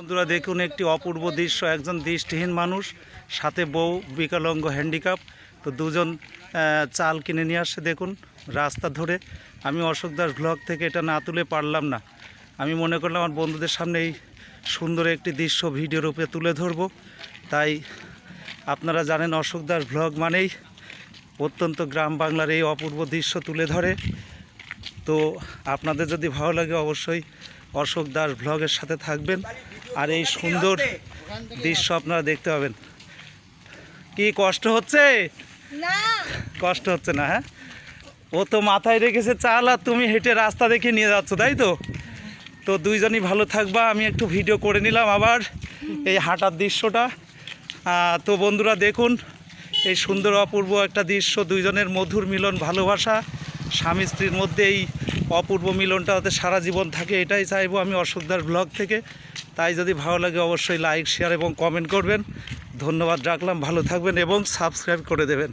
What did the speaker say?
বন্ধুরা দেখুন একটি অপূর্ব দৃশ্য, একজন দৃষ্টিহীন মানুষ সাথে বউ বিকলাঙ্গ হ্যান্ডিক্যাপ, তো দুজন চাল কিনে নিয়ে আসছে দেখুন রাস্তা ধরে। আমি অশোক দাস ব্লগ থেকে এটা না তুলে পারলাম না, আমি মনে করলাম আমার বন্ধুদের সামনে এই সুন্দর একটি দৃশ্য ভিডিও রূপে তুলে ধরব। তাই আপনারা জানেন অশোক দাস ব্লগ মানেই অত্যন্ত গ্রাম বাংলার এই অপূর্ব দৃশ্য তুলে ধরে। তো আপনাদের যদি ভালো লাগে অবশ্যই অশোক দাস ব্লগের সাথে থাকবেন আর এই সুন্দর দৃশ্য আপনারা দেখতে পাবেন। কি কষ্ট হচ্ছে? না, কষ্ট হচ্ছে না? হ্যাঁ, ও তো মাথায় রেখেছে চাল আর তুমি হেঁটে রাস্তা দেখে নিয়ে যাচ্ছ, তাই তো? তো দুইজনই ভালো থাকবা। আমি একটু ভিডিও করে নিলাম আবার এই হাঁটার দৃশ্যটা। তো বন্ধুরা দেখুন এই সুন্দর অপূর্ব একটা দৃশ্য, দুইজনের মধুর মিলন, ভালোবাসা, স্বামী স্ত্রীর মধ্যে এই অপূর্ব মিলনটা যাতে সারা জীবন থাকে, এটাই চাইবো আমি অশোক দাস ব্লগ থেকে। তাই যদি ভালো লাগে অবশ্যই লাইক, শেয়ার এবং কমেন্ট করবেন। ধন্যবাদ রাখলাম, ভালো থাকবেন এবং সাবস্ক্রাইব করে দেবেন।